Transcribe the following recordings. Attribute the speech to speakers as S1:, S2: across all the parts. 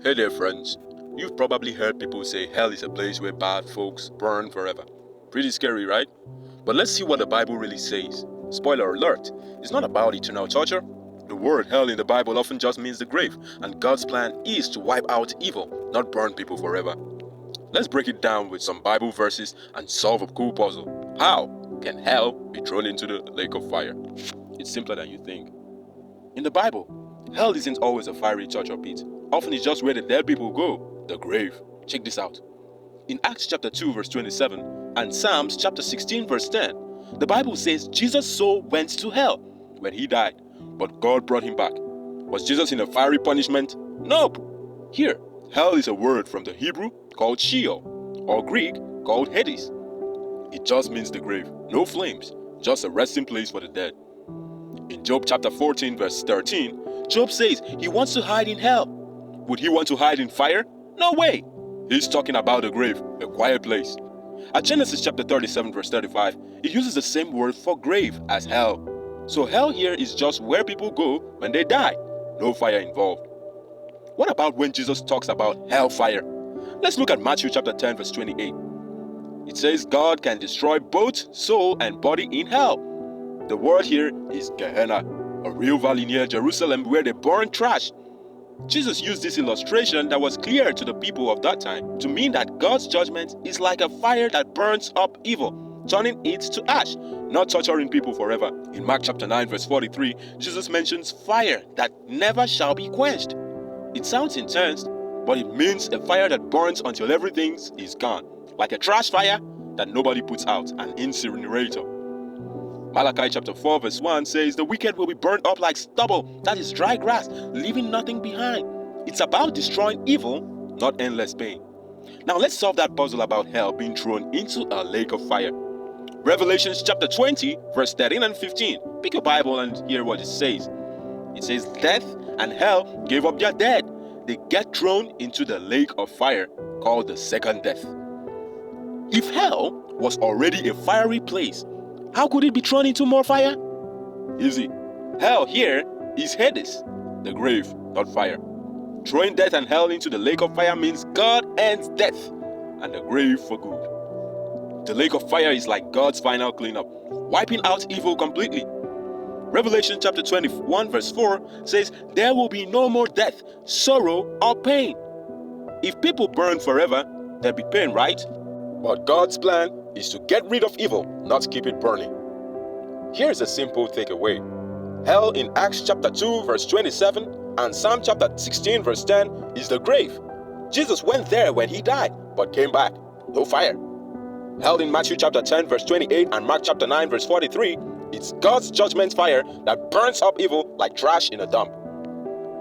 S1: Hey there, friends. You've probably heard people say hell is a place where bad folks burn forever. Pretty scary, right? But let's see what the Bible really says. Spoiler alert, it's not about eternal torture. The word hell in the Bible often just means the grave, and God's plan is to wipe out evil, not burn people forever. Let's break it down with some Bible verses and solve a cool puzzle. How can hell be thrown into the lake of fire? It's simpler than you think. In the Bible, hell isn't always a fiery torture pit. Often it's just where the dead people go, the grave. Check this out. In Acts chapter 2 verse 27 and Psalms chapter 16 verse 10, the Bible says Jesus' soul went to hell when he died, but God brought him back. Was Jesus in a fiery punishment? Nope. Here, hell is a word from the Hebrew called Sheol, or Greek called Hades. It just means the grave, no flames, just a resting place for the dead. In Job chapter 14 verse 13, Job says he wants to hide in hell. Would he want to hide in fire? No way! He's talking about the grave, a quiet place. At Genesis chapter 37 verse 35, it uses the same word for grave as hell. So hell here is just where people go when they die, no fire involved. What about when Jesus talks about hellfire? Let's look at Matthew chapter 10 verse 28. It says God can destroy both soul and body in hell. The word here is Gehenna, a real valley near Jerusalem where they burn trash. Jesus used this illustration that was clear to the people of that time to mean that God's judgment is like a fire that burns up evil, turning it to ash, not torturing people forever. In Mark chapter 9 verse 43, Jesus mentions fire that never shall be quenched. It sounds intense, but it means a fire that burns until everything is gone, like a trash fire that nobody puts out, an incinerator. Malachi chapter 4 verse 1 says the wicked will be burned up like stubble, that is dry grass, leaving nothing behind. It's about destroying evil, not endless pain. Now let's solve that puzzle about hell being thrown into a lake of fire. Revelation chapter 20 verse 13 and 15. Pick your Bible and hear what it says. It says death and hell gave up their dead. They get thrown into the lake of fire called the second death. If hell was already a fiery place, how could it be thrown into more fire? Easy. Hell here is Hades, the grave, not fire. Throwing death and hell into the lake of fire means God ends death and the grave for good. The lake of fire is like God's final cleanup, wiping out evil completely. Revelation chapter 21 verse 4 says there will be no more death, sorrow, or pain. If people burn forever, there'll be pain, right? But God's plan is to get rid of evil, not keep it burning. Here's a simple takeaway. Hell in Acts chapter 2 verse 27 and Psalm chapter 16 verse 10 is the grave. Jesus went there when he died, but came back. No fire. Hell in Matthew chapter 10 verse 28 and Mark chapter 9 verse 43, it's God's judgment fire that burns up evil like trash in a dump.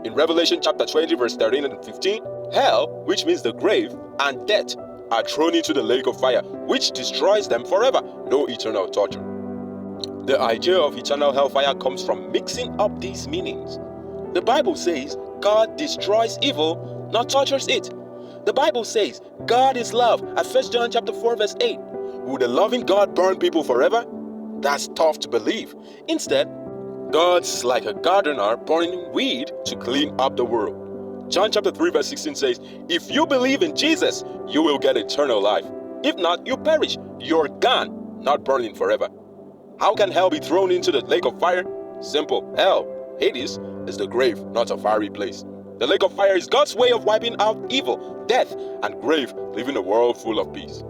S1: In Revelation chapter 20 verse 13 and 15, hell, which means the grave, and death are thrown into the lake of fire, which destroys them forever, no eternal torture. The idea of eternal hellfire comes from mixing up these meanings. The Bible says God destroys evil, not tortures it. The Bible says God is love at 1 John chapter 4 verse 8. Would a loving God burn people forever? That's tough to believe. Instead, God's like a gardener burning weed to clean up the world. John chapter 3 verse 16 says, if you believe in Jesus, you will get eternal life. If not, you perish. You're gone, not burning forever. How can hell be thrown into the lake of fire? Simple. Hell, Hades, is the grave, not a fiery place. The lake of fire is God's way of wiping out evil, death, and grave, leaving a world full of peace.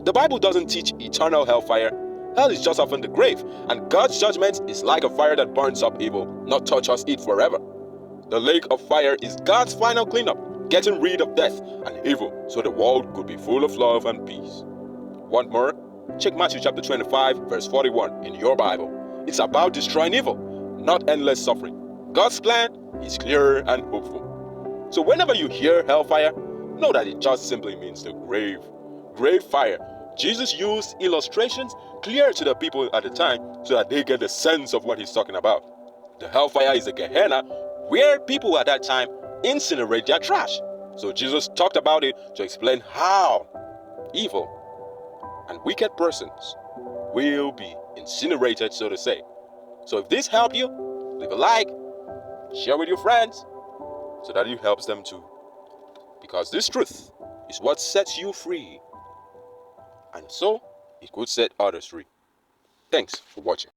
S1: The Bible doesn't teach eternal hellfire. Hell is just often the grave, and God's judgment is like a fire that burns up evil, not touches it forever. The lake of fire is God's final cleanup, getting rid of death and evil so the world could be full of love and peace. Want more? Check Matthew chapter 25 verse 41 in your Bible. It's about destroying evil, not endless suffering. God's plan is clear and hopeful. So whenever you hear hellfire, know that it just simply means the grave. Grave fire. Jesus used illustrations clear to the people at the time so that they get the sense of what he's talking about. The hellfire is a Gehenna where people at that time incinerate their trash. So Jesus talked about it to explain how evil and wicked persons will be incinerated, so to say. So if this helped you, leave a like, share with your friends so that it helps them too. because this truth is what sets you free, and so it could set others free. Thanks for watching.